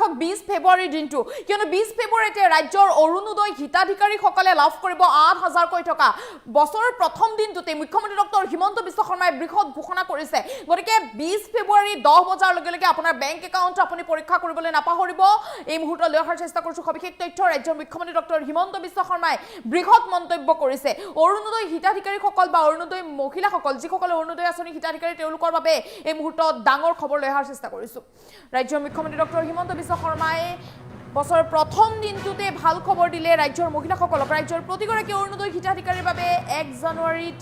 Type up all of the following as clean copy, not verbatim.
ৰাখক 20 ফেব্ৰুৱাৰীৰ দিনটো কিয়নো 20 ফেব্ৰুৱাৰীতে ৰাজ্যৰ অৰুণোদয় হিতাধিকাৰীসকলে লাভ কৰিব ৮,০০০ কোটি টকা বছৰৰ প্ৰথম দিনটোতে মুখ্যমন্ত্ৰী ডক্টৰ হিমন্ত বিশ্ব শৰ্মাই বৃহৎ ঘোষণা কৰিছে গতিকে 20 ফেব্ৰুৱাৰী 10 বজাৰ লগে লগে আপোনাৰ বেংক একাউণ্ট আপুনি পৰীক্ষা কৰিবলৈ নাপাহৰিব এই মুহূৰ্তত লৈ অহাৰ চেষ্টা কৰিছো সবিশেষ তথ্য ৰাজ্যৰ মুখ্যমন্ত্ৰী ডক্টৰ হিমন্ত বিশ্ব শৰ্মাই বৃহৎ মন্তব্য কৰিছে অৰুণোদয় হিতাধিকাৰীসকল বা অৰুণোদয় মহিলাসকল যিসকলে অৰুণোদয় আঁচনি হিতাধিকাৰী তেওঁলোকৰ বাবে এই মুহূৰ্তত ডাঙৰ খবৰ লৈ অহাৰ চেষ্টা কৰিছো ৰাজ্যৰ মুখ্যমন্ত্ৰী ডক্টৰ হিমন্ত বিশ্ব শৰ্মাই বছৰৰ প্ৰথম দিনটোতে ভাল খবৰ দিলে ৰাজ্যৰ মহিলাসকলক ৰাজ্যৰ প্ৰতিগৰাকী অৰুণোদয় হিতাধিকাৰীৰ বাবে 1 জানুৱাৰীত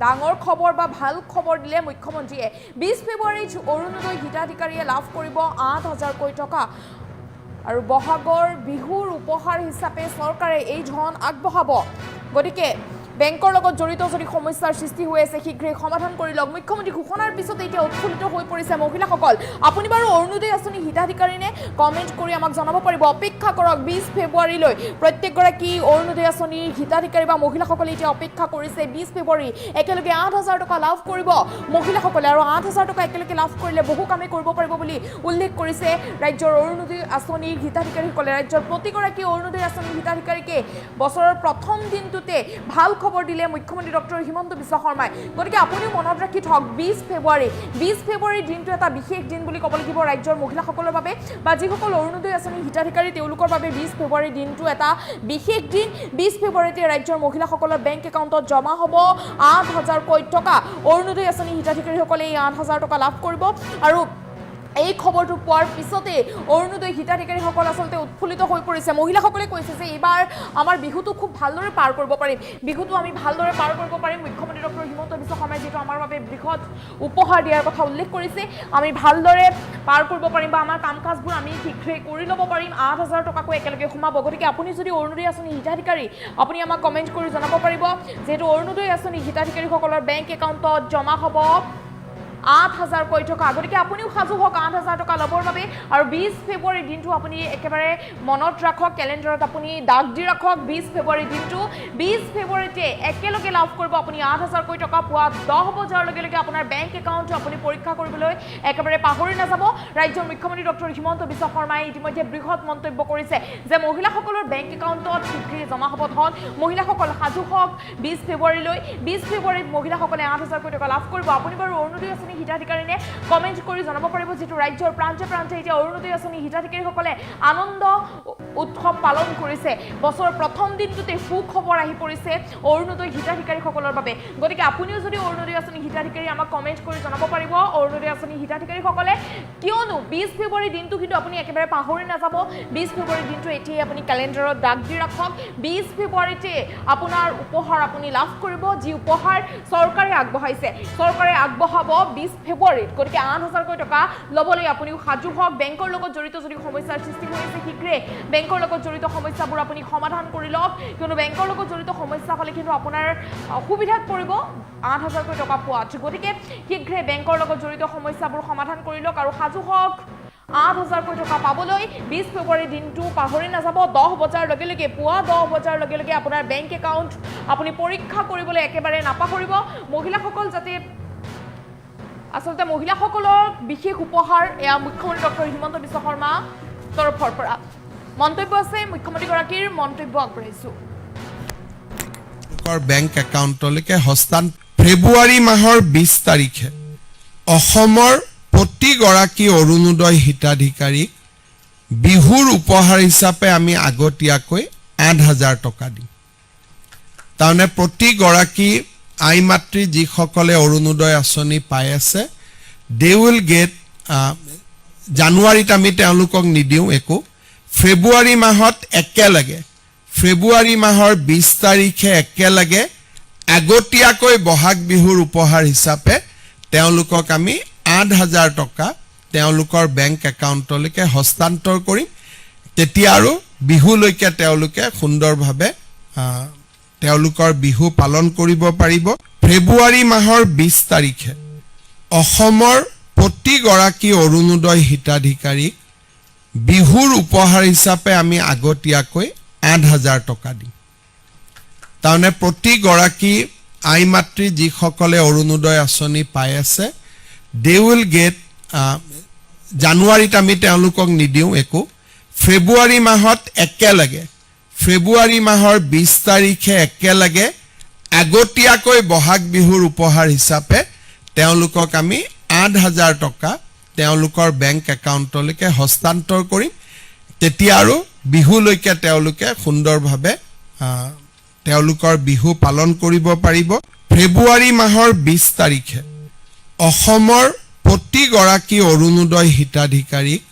ডাঙৰ খবৰ বা ভাল খবৰ দিলে মুখ্যমন্ত্ৰীয়ে 20 ফেব্ৰুৱাৰীত অৰুণোদয় হিতাধিকাৰীয়ে লাভ কৰিব ৮,০০০ কোটি টকা আৰু বহাগৰ বিহুৰ উপহাৰ হিচাপে চৰকাৰে এই ধন আগবঢ়াব গতিকে বেংকৰ লগত জড়িত যদি সমস্যাৰ সৃষ্টি হৈ আছে শীঘ্ৰেই সমাধান কৰি লওক মুখ্যমন্ত্ৰী ঘোষণাৰ পিছত এতিয়া উৎফুল্লিত হৈ পৰিছে মহিলাসকল আপুনি বাৰু অৰুণোদয় আঁচনি হিতাধিকাৰী নে কমেণ্ট কৰি আমাক জনাব পাৰিব অপেক্ষা কৰক 20 ফেব্ৰুৱাৰীলৈ প্ৰত্যেকগৰাকী অৰুণোদয় আঁচনিৰ হিতাধিকাৰী বা মহিলাসকলে এতিয়া অপেক্ষা কৰিছে 20 ফেব্ৰুৱাৰী একেলগে ৮,০০০ টকা লাভ কৰিব মহিলাসকলে আৰু ৮,০০০ টকা একেলগে লাভ কৰিলে বহু কামেই কৰিব পাৰিব বুলি উল্লেখ কৰিছে ৰাজ্যৰ অৰুণোদয় আঁচনিৰ হিতাধিকাৰীসকলে ৰাজ্যৰ প্ৰতিগৰাকী অৰুণোদয় আঁচনিৰ হিতাধিকাৰীকে বছৰৰ প্ৰথম দিনটোতে ভাল খবৰ দিলে মুখ্যমন্ত্ৰী ডক্টৰ হিমন্ত বিশ্ব শৰ্মাই গতিকে আপুনিও মনত ৰাখি থওক 20 ফেব্ৰুৱাৰীৰ দিনটো এটা বিশেষ দিন বুলি ক'ব লাগিব ৰাজ্যৰ মহিলাসকলৰ বাবে বা যিসকল অৰুণোদয় আঁচনি হিতাধিকাৰী তেওঁলোকৰ বাবে 20 ফেব্ৰুৱাৰীৰ দিনটো এটা বিশেষ দিন 20 ফেব্ৰুৱাৰীতে ৰাজ্যৰ মহিলাসকলৰ বেংক একাউণ্টত জমা হ'ব ৮,০০০ কোটি টকা অৰুণোদয় আঁচনি হিতাধিকাৰীসকলে এই ৮,০০০ টকা লাভ কৰিব আৰু এই খবৰটো পোৱাৰ পিছতে অৰুণোদয় হিতাধিকাৰীসকল আচলতে উৎফুল্লিত হৈ পৰিছে মহিলাসকলে কৈছে যে এইবাৰ আমাৰ বিহুটো খুব ভালদৰে পাৰ কৰিব পাৰিম বিহুটো আমি ভালদৰে পাৰ কৰিব পাৰিম মুখ্যমন্ত্ৰী ডক্টৰ হিমন্ত বিশ্ব শৰ্মাই যিটো আমাৰ বাবে বৃহৎ উপহাৰ দিয়াৰ কথা উল্লেখ কৰিছে আমি ভালদৰে পাৰ কৰিব পাৰিম বা আমাৰ কাম কাজবোৰ আমি শীঘ্ৰেই কৰি ল'ব পাৰিম ৮,০০০ টকাকৈ একেলগে সোমাব গতিকে আপুনি যদি অৰুণোদয় আঁচনি হিতাধিকাৰী আপুনি আমাক কমেণ্ট কৰি জনাব পাৰিব যিহেতু অৰুণোদয় আঁচনি হিতাধিকাৰীসকলৰ বেংক একাউণ্টত জমা হ'ব ৮,০০০ কোটি টকা গতিকে আপুনিও সাজু হওক ৮,০০০ টকা ল'বৰ বাবে আৰু 20 ফেব্ৰুৱাৰীৰ দিনটো আপুনি একেবাৰে মনত ৰাখক কেলেণ্ডাৰত আপুনি দাগ দি ৰাখক 20 ফেব্ৰুৱাৰীৰ দিনটো 20 ফেব্ৰুৱাৰীতে একেলগে লাভ কৰিব আপুনি ৮,০০০ কোটি টকা পুৱা 10 বজাৰ লগে লগে আপোনাৰ বেংক একাউণ্ট আপুনি পৰীক্ষা কৰিবলৈ একেবাৰে পাহৰি নাযাব ৰাজ্যৰ মুখ্যমন্ত্ৰী ডক্টৰ হিমন্ত বিশ্ব শৰ্মাই ইতিমধ্যে বৃহৎ মন্তব্য কৰিছে যে মহিলাসকলৰ বেংক একাউণ্টত শীঘ্ৰেই জমা হ'ব ধন মহিলাসকল সাজু হওক 20 ফেব্ৰুৱাৰীলৈ 20 ফেব্ৰুৱাৰীত মহিলাসকলে ৮,০০০ কোটি টকা লাভ কৰিব আপুনি বাৰু অৰুণোদয় আঁচনি হিতাধিকাৰী নে কমেণ্ট কৰি জনাব পাৰিব যেটো ৰাজ্যৰ প্ৰান্তে প্ৰান্তে এতিয়া অৰুণোদয় আঁচনি হিতাধিকাৰীসকলে আনন্দ উৎসৱ পালন কৰিছে বছৰৰ প্ৰথম দিনটোতে সুখবৰ আহি পৰিছে অৰুণোদয় হিতাধিকাৰীসকলৰ বাবে গতিকে আপুনিও যদি অৰুণোদয় আঁচনি হিতাধিকাৰী আমাক কমেণ্ট কৰি জনাব পাৰিব অৰুণোদয় আঁচনি হিতাধিকাৰীসকলে কিয়নো 20 ফেব্ৰুৱাৰীৰ দিনটো কিন্তু আপুনি একেবাৰে পাহৰি নাযাব 20 ফেব্ৰুৱাৰীৰ দিনটো এতিয়াই আপুনি কেলেণ্ডাৰত দাগ দি ৰাখক 20 ফেব্ৰুৱাৰীতে আপোনাৰ উপহাৰ আপুনি লাভ কৰিব যি উপহাৰ চৰকাৰে আগবঢ়াইছে চৰকাৰে আগবঢ়াব 20 ফেব্ৰুৱাৰীত গতিকে ৮,০০০ কোটি টকা ল'বলৈ আপুনিও সাজু হওক বেংকৰ লগত জড়িত যদি সমস্যাৰ সৃষ্টি হৈছে শীঘ্ৰে বেংকৰ লগত জড়িত সমস্যাবোৰ আপুনি সমাধান কৰি লওক কিয়নো বেংকৰ লগত জড়িত সমস্যা হ'লে কিন্তু আপোনাৰ অসুবিধাত পৰিব ৮,০০০ কোটি টকা পোৱাত গতিকে শীঘ্ৰে বেংকৰ লগত জড়িত সমস্যাবোৰ সমাধান কৰি লওক আৰু সাজু হওক ৮,০০০ কোটি টকা পাবলৈ 20 ফেব্ৰুৱাৰীৰ দিনটো পাহৰি নাযাব 10 বজাৰ লগে লগে পুৱা 10 বজাৰ লগে লগে আপোনাৰ বেংক একাউণ্ট আপুনি পৰীক্ষা কৰিবলৈ একেবাৰে নাপাহৰিব মহিলাসকল যাতে আচলতে মহিলাসকলৰ বিশেষ উপহাৰ এয়া মুখ্যমন্ত্ৰী ডক্টৰ হিমন্ত বিশ্ব শৰ্মা তৰফৰ পৰা মন্তব্য আছে মুখ্যমন্ত্ৰীগৰাকীৰ মন্তব্য আগবঢ়াইছো বেংক একাউণ্টলৈকে হস্তান্তৰ ফেব্ৰুৱাৰী মাহৰ 20 তাৰিখে অসমৰ প্ৰতিগৰাকী অৰুণোদয় হিতাধিকাৰীক বিহুৰ উপহাৰ হিচাপে আমি আগতীয়াকৈ ৮,০০০ টকা দিম তাৰমানে প্ৰতিগৰাকী আই মাতৃ যিসকলে অৰুণোদয় আঁচনি পাই আছে দে উইল গেট জানুৱাৰীত আমি তেওঁলোকক নিদিওঁ একো ফেব্ৰুৱাৰী মাহত একেলগে ফেব্ৰুৱাৰী মাহৰ 20 তাৰিখে একেলগে আগতীয়াকৈ বহাগ বিহুৰ উপহাৰ হিচাপে তেওঁলোকক আমি ৮,০০০ টকা তেওঁলোকৰ বেংক একাউণ্টলৈকে হস্তান্তৰ কৰিম তেতিয়া আৰু বিহুলৈকে তেওঁলোকে সুন্দৰভাৱে তেওঁলোকৰ বিহু পালন কৰিব পাৰিব ফেব্ৰুৱাৰী মাহৰ 20 তাৰিখে অসমৰ প্ৰতিগৰাকী অৰুণোদয় হিতাধিকাৰীক বিহুৰ উপহাৰ হিচাপে আমি আগতীয়াকৈ ৮,০০০ টকা দিম তাৰমানে প্ৰতিগৰাকী আই মাতৃ যিসকলে অৰুণোদয় আঁচনি পাই আছে দে উইল গেট জানুৱাৰীত আমি তেওঁলোকক নিদিওঁ একো ফেব্ৰুৱাৰী মাহত একেলগে ফেব্ৰুৱাৰী মাহৰ 20 তাৰিখে একেলগে আগতীয়াকৈ বহাগ বিহুৰ উপহাৰ হিচাপে তেওঁলোকক আমি ৮,০০০ টকা তেওঁলোকৰ বেংক একাউণ্টলৈকে হস্তান্তৰ কৰিম তেতিয়া আৰু বিহুলৈকে তেওঁলোকে সুন্দৰভাৱে তেওঁলোকৰ বিহু পালন কৰিব পাৰিব ফেব্ৰুৱাৰী মাহৰ 20 তাৰিখে অসমৰ প্ৰতিগৰাকী অৰুণোদয় হিতাধিকাৰীক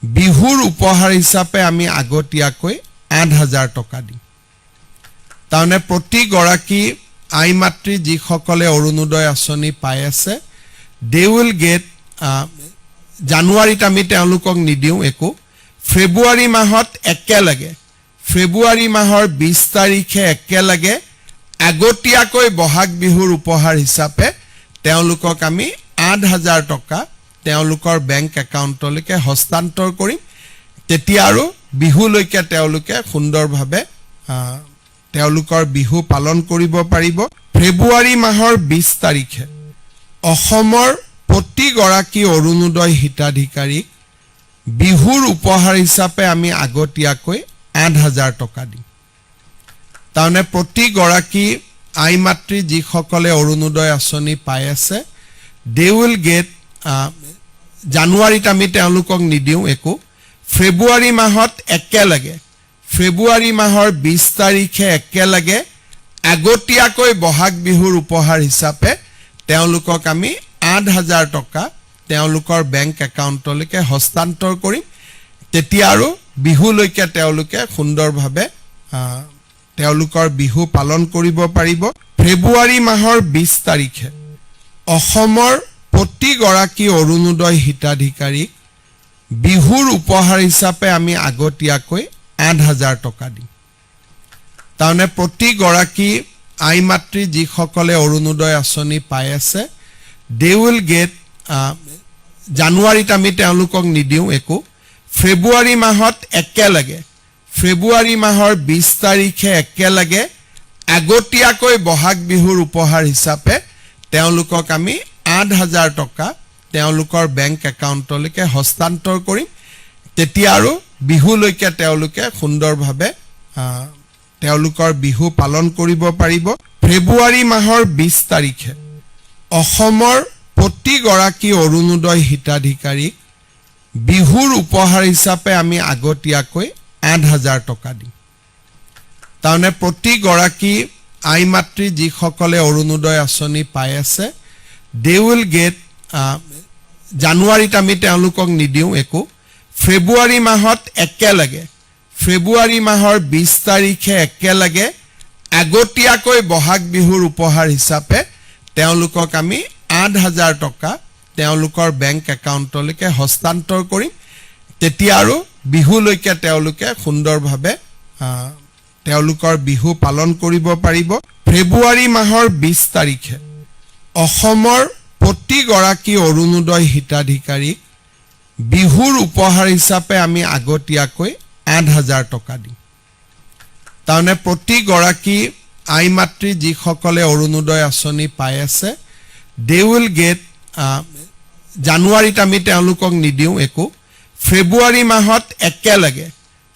বিহুৰ উপহাৰ হিচাপে আমি আগতীয়াকৈ ৮,০০০ টকা দিম তাৰমানে প্ৰতিগৰাকী আই মাতৃ যিসকলে অৰুণোদয় আঁচনি পাই আছে they will get জানুৱাৰীত আমি তেওঁলোকক নিদিওঁ একো ফেব্ৰুৱাৰী মাহত একেলগে ফেব্ৰুৱাৰী মাহৰ 20 তাৰিখে একেলগে আগতীয়াকৈ বহাগ বিহুৰ উপহাৰ হিচাপে তেওঁলোকক আমি ৮,০০০ টকা তেওঁলোকৰ বেংক একাউণ্টলৈকে হস্তান্তৰ কৰিম তেতিয়া আৰু বিহুলৈকে তেওঁলোকে সুন্দৰভাৱে তেওঁলোকৰ বিহু পালন কৰিব পাৰিব ফেব্ৰুৱাৰী মাহৰ 20 তাৰিখে অসমৰ প্ৰতিগৰাকী অৰুণোদয় হিতাধিকাৰীক বিহুৰ উপহাৰ হিচাপে আমি আগতীয়াকৈ ৮,০০০ টকা দিম তাৰমানে প্ৰতিগৰাকী আই মাতৃ যিসকলে অৰুণোদয় আঁচনি পাই আছে they will get জানুৱাৰীত আমি তেওঁলোকক নিদিওঁ একো ফেব্ৰুৱাৰী মাহত একেলগে ফেব্ৰুৱাৰী মাহৰ 20 তাৰিখে একেলগে আগতীয়াকৈ বহাগ বিহুৰ উপহাৰ হিচাপে তেওঁলোকক আমি ৮,০০০ টকা তেওঁলোকৰ বেংক একাউণ্টলৈকে হস্তান্তৰ কৰিম তেতিয়া আৰু বিহুলৈকে তেওঁলোকে সুন্দৰভাৱে তেওঁলোকৰ বিহু পালন কৰিব পাৰিব ফেব্ৰুৱাৰী মাহৰ 20 তাৰিখে অসমৰ প্ৰতিগৰাকী অৰুণোদয় হিতাধিকাৰীক বিহুৰ উপহাৰ হিচাপে আমি আগতীয়াকৈ ৮,০০০ টকা দিম তাৰমানে প্ৰতিগৰাকী আই মাতৃ যিসকলে অৰুণোদয় আঁচনি পাই আছে they will get জানুৱাৰীত আমি তেওঁলোকক নিদিওঁ একো ফেব্ৰুৱাৰী মাহত একেলগে ফেব্ৰুৱাৰী মাহৰ 20 তাৰিখে একেলগে আগতীয়াকৈ বহাগ বিহুৰ উপহাৰ হিচাপে তেওঁলোকক আমি ৮,০০০ টকা তেওঁলোকৰ বেংক একাউণ্টলৈকে হস্তান্তৰ কৰিম তেতিয়া আৰু বিহুলৈকে তেওঁলোকে সুন্দৰভাৱে তেওঁলোকৰ বিহু পালন কৰিব পাৰিব ফেব্ৰুৱাৰী মাহৰ 20 তাৰিখে অসমৰ প্ৰতিগৰাকী অৰুণোদয় হিতাধিকাৰীক বিহুৰ উপহাৰ হিচাপে আমি আগতীয়াকৈ ৮,০০০ টকা দিম তাৰমানে প্ৰতিগৰাকী আই মাতৃ যিসকলে অৰুণোদয় আঁচনি পাই আছে they will get জানুৱাৰীত আমি তেওঁলোকক নিদিওঁ একো ফেব্ৰুৱাৰী মাহত একেলগে ফেব্ৰুৱাৰী মাহৰ 20 তাৰিখে একেলগে আগতীয়াকৈ বহাগ বিহুৰ উপহাৰ হিচাপে তেওঁলোকক আমি ৮,০০০ টকা তেওঁলোকৰ বেংক একাউণ্টলৈকে হস্তান্তৰ কৰিম তেতিয়া আৰু বিহুলৈকে তেওঁলোকে সুন্দৰভাৱে তেওঁলোকৰ বিহু পালন কৰিব পাৰিব ফেব্ৰুৱাৰী মাহৰ 20 তাৰিখে অসমৰ প্ৰতিগৰাকী অৰুণোদয় হিতাধিকাৰীক বিহুৰ উপহাৰ হিচাপে আমি আগতীয়াকৈ ৮,০০০ টকা দিম তাৰমানে প্ৰতিগৰাকী আই মাতৃ যিসকলে অৰুণোদয় আঁচনি পাই আছে they will get জানুৱাৰীত আমি তেওঁলোকক নিদিওঁ একো ফেব্ৰুৱাৰী মাহত একেলগে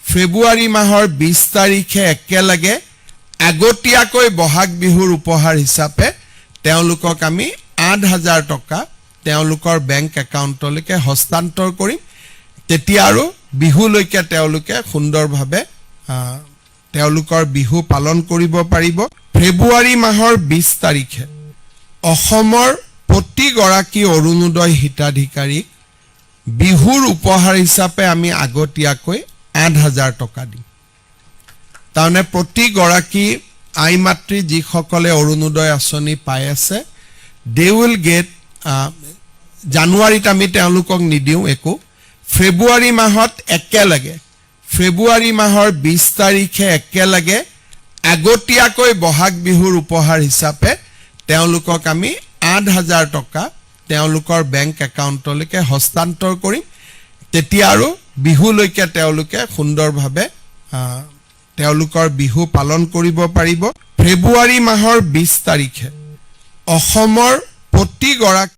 ফেব্ৰুৱাৰী মাহৰ 20 তাৰিখে একেলগে আগতীয়াকৈ বহাগ বিহুৰ উপহাৰ হিচাপে তেওঁলোকক আমি ৮,০০০ টকা তেওঁলোকৰ বেংক একাউণ্টলৈকে হস্তান্তৰ কৰিম তেতিয়া আৰু বিহুলৈকে তেওঁলোকে সুন্দৰভাৱে তেওঁলোকৰ বিহু পালন কৰিব পাৰিব ফেব্ৰুৱাৰী মাহৰ 20 তাৰিখে অসমৰ প্ৰতিগৰাকী অৰুণোদয় হিতাধিকাৰীক বিহুৰ উপহাৰ হিচাপে আমি আগতীয়াকৈ ৮,০০০ টকা দিম তাৰমানে প্ৰতিগৰাকী আই মাতৃ যিসকলে অৰুণোদয় আঁচনি পাই আছে they will get জানুৱাৰীত আমি তেওঁলোকক নিদিওঁ একো ফেব্ৰুৱাৰী মাহত একেলগে ফেব্ৰুৱাৰী মাহৰ 20 তাৰিখে একেলগে আগতীয়াকৈ বহাগ বিহুৰ উপহাৰ হিচাপে তেওঁলোকক আমি ৮,০০০ টকা তেওঁলোকৰ বেংক একাউণ্টলৈকে হস্তান্তৰ কৰিম তেতিয়া আৰু বিহুলৈকে তেওঁলোকে সুন্দৰভাৱে তেওঁলোকৰ বিহু পালন কৰিব পাৰিব ফেব্ৰুৱাৰী মাহৰ 20 তাৰিখে অসমৰ প্ৰতিগৰাকী